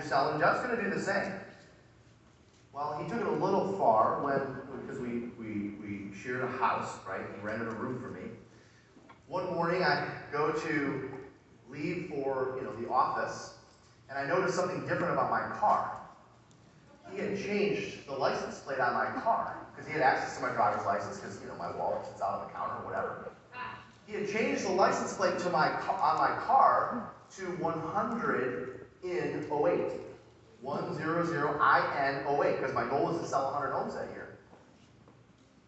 selling, Jeff's going to do the same. Well, he took it a little far because we shared a house, right? He rented a room for me. One morning, I go to leave for the office, and I noticed something different about my car. He had changed the license plate on my car because he had access to my driver's license because my wallet sits out on the counter or whatever. He had changed the license plate on my car to 100 in 08. 100IN08, because my goal was to sell 100 homes that year.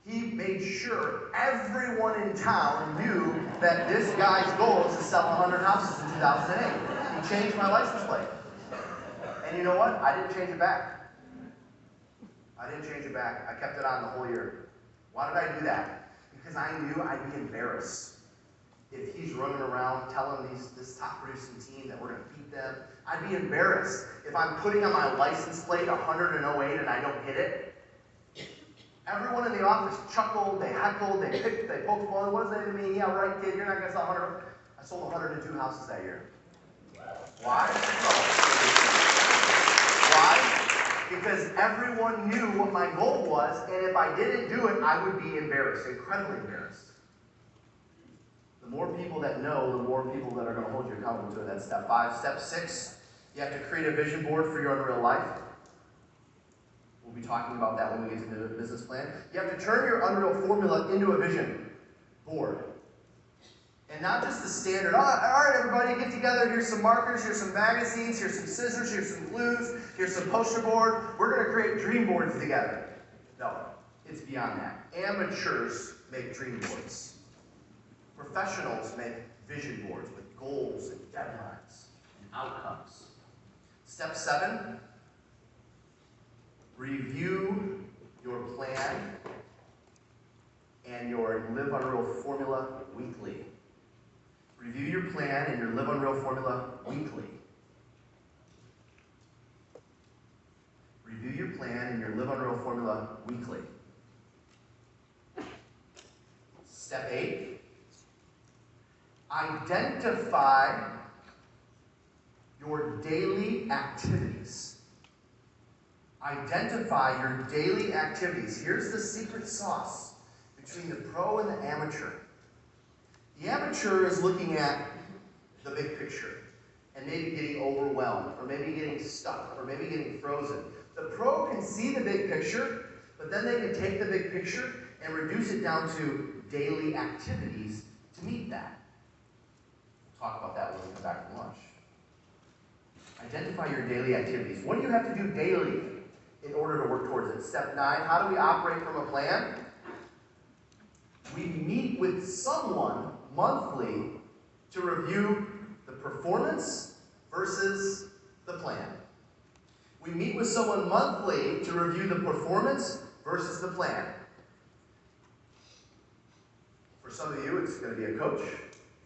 He made sure everyone in town knew that this guy's goal was to sell 100 houses in 2008. He changed my license plate. And you know what? I didn't change it back. I kept it on the whole year. Why did I do that? Because I knew I'd be embarrassed. If he's running around telling this top producing team that we're going to beat them, I'd be embarrassed. If I'm putting on my license plate 108 and I don't hit it, everyone in the office chuckled, they heckled, they poked fun. What does that even mean? Yeah, right, kid, you're not going to sell 100. I sold 102 houses that year. Why? Why? Because everyone knew what my goal was, and if I didn't do it, I would be embarrassed, incredibly embarrassed. The more people that know, the more people that are going to hold you accountable to it. That's step 5. Step 6, you have to create a vision board for your unreal life. We'll be talking about that when we get to the business plan. You have to turn your unreal formula into a vision board. And not just the standard, all right, everybody, get together. Here's some markers, here's some magazines, here's some scissors, here's some glues, here's some poster board. We're going to create dream boards together. No, it's beyond that. Amateurs make dream boards. Professionals make vision boards with goals and deadlines and outcomes. Step 7, review your plan and your Live Unreal formula weekly. Review your plan and your Live Unreal formula weekly. Review your plan and your Live Unreal formula weekly. Step 8, identify your daily activities. Identify your daily activities. Here's the secret sauce between the pro and the amateur. The amateur is looking at the big picture and maybe getting overwhelmed, or maybe getting stuck, or maybe getting frozen. The pro can see the big picture, but then they can take the big picture and reduce it down to daily activities to meet that. We'll talk about that when we come back from lunch. Identify your daily activities. What do you have to do daily in order to work towards it? Step 9, how do we operate from a plan? We meet with someone monthly to review the performance versus the plan. We meet with someone monthly to review the performance versus the plan. For some of you, it's going to be a coach.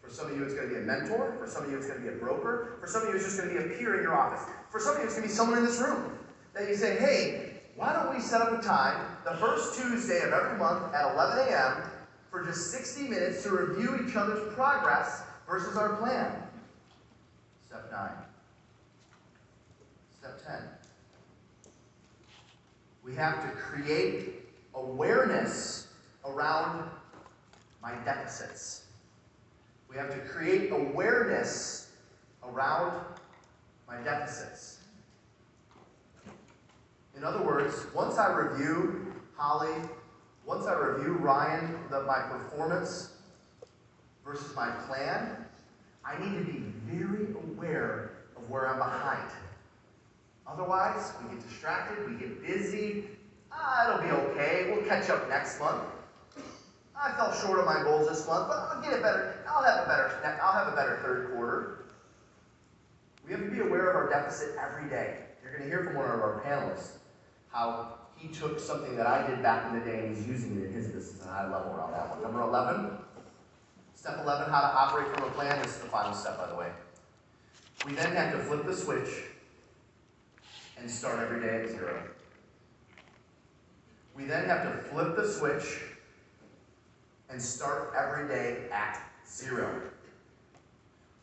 For some of you, it's going to be a mentor. For some of you, it's going to be a broker. For some of you, it's just going to be a peer in your office. For some of you, it's going to be someone in this room that you say, hey, why don't we set up a time the first Tuesday of every month at 11 a.m. for just 60 minutes to review each other's progress versus our plan. Step 9. Step 10. We have to create awareness around my deficits. We have to create awareness around my deficits. In other words, once I review Holly, once I review Ryan, my performance versus my plan, I need to be very aware of where I'm behind. Otherwise, we get distracted, we get busy. It'll be okay, we'll catch up next month. I fell short of my goals this month, but I'll get it better. I'll have a better third quarter. We have to be aware of our deficit every day. You're going to hear from one of our panelists how he took something that I did back in the day and he's using it in his business at a high level around that one. Number 11, step 11, how to operate from a plan. This is the final step, by the way. We then have to flip the switch and start every day at 0. We then have to flip the switch and start every day at 0.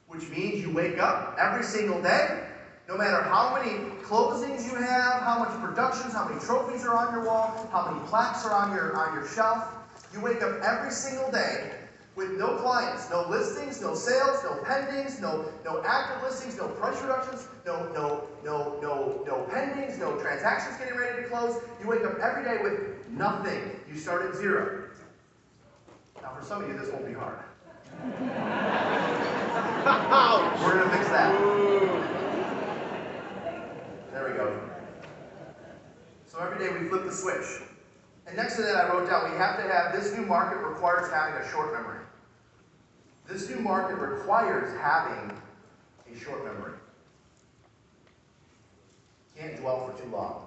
Which means you wake up every single day No matter how many closings you have, how much productions, how many trophies are on your wall, how many plaques are on your shelf, you wake up every single day with no clients, no listings, no sales, no pendings, no active listings, no price reductions, no pendings, no transactions getting ready to close. You wake up every day with nothing. You start at zero. Now for some of you, this won't be hard. We're going to fix that. There we go. So every day we flip the switch. And next to that I wrote down, we have to have, this new market requires having a short memory. This new market requires having a short memory. Can't dwell for too long.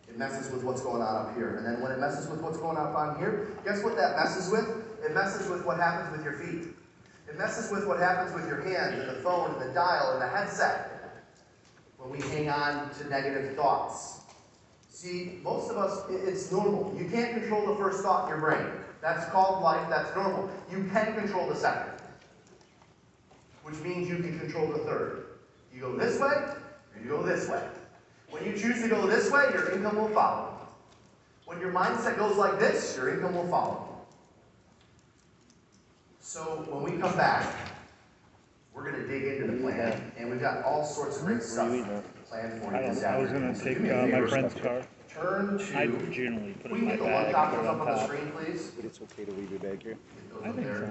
It messes with what's going on up here. And then when it messes with what's going on here, guess what that messes with? It messes with what happens with your feet. It messes with what happens with your hands and the phone and the dial and the headset when we hang on to negative thoughts. See, most of us, it's normal. You can't control the first thought in your brain. That's called life, that's normal. You can control the second, which means you can control the third. You go this way, or you go this way. When you choose to go this way, your income will follow. When your mindset goes like this, your income will follow. So when we come back, we're going to dig into the plan, and we've got all sorts of great stuff planned for you this afternoon. I was going to take my friend's car. Turn to. I generally put it We in my can get the bag. one copy up on the screen, please. But it's okay to leave your bag here? I think so.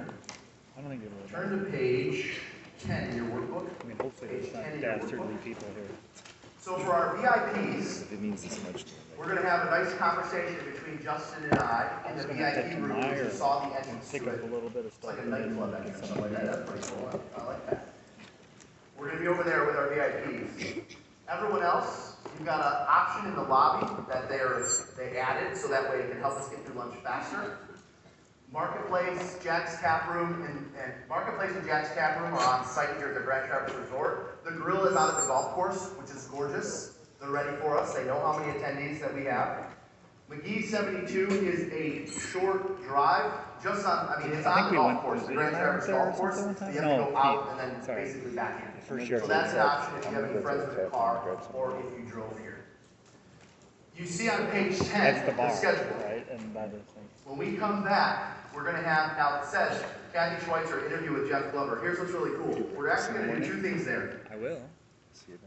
I don't think it will. Turn to page 10 in your workbook. I mean, hopefully there's not dastardly people here. So for our VIPs, If it means this much to you. we're going to have a nice conversation between Justin and I in the VIP room, which you saw the entrance Pick to up it. a little bit of It's stuff. like a nightclub entrance, something like that. That's pretty cool. I like that. We're going to be over there with our VIPs. Everyone else, you've got an option in the lobby that they added, so that way it can help us get through lunch faster. Marketplace, Jack's Tap Room, and Marketplace and Jack's Tap Room are on site here at the Grand Traverse Resort. The grill is out at the golf course, which is gorgeous. They're ready for us. They know how many attendees that we have. McGee 72 is a short drive, just on, I mean, it's on the golf course, the Grand Traverse golf course. So you have to go out and then basically back in. For sure. So that's an option if you have any friends with a car or if you drove here. You see on page 10 That's the bar, schedule. right? And that is thing. When we come back, we're going to have, now it says, Kathy Schweitzer interview with Jeff Glover. Here's what's really cool. We're actually going to do two things there. I will.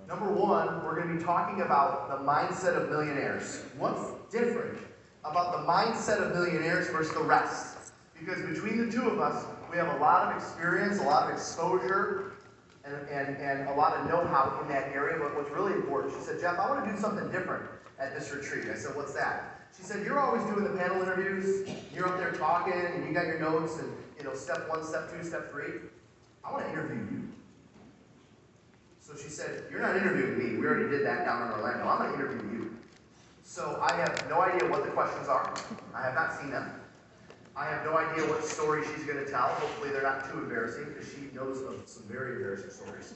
Number one, we're going to be talking about the mindset of millionaires. What's different about the mindset of millionaires versus the rest? Because between the two of us, we have a lot of experience, a lot of exposure, and a lot of know-how in that area. But what's really important, she said, Jeff, I want to do something different at this retreat. I said, what's that? She said, you're always doing the panel interviews, you're up there talking, and you got your notes, and step 1, step 2, step 3. I want to interview you. So she said, you're not interviewing me. We already did that down in Orlando. I'm going to interview you. So I have no idea what the questions are. I have not seen them. I have no idea what story she's going to tell. Hopefully they're not too embarrassing, because she knows of some very embarrassing stories.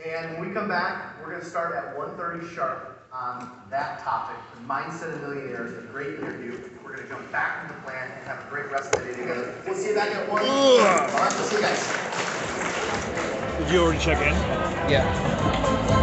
And when we come back, we're going to start at 1:30 sharp on that topic, the mindset of millionaires, a great interview. We're going to jump back into the plan and have a great rest of the day together. We'll see you back at 1. All right, we'll see you guys. Did you already check in? Yeah.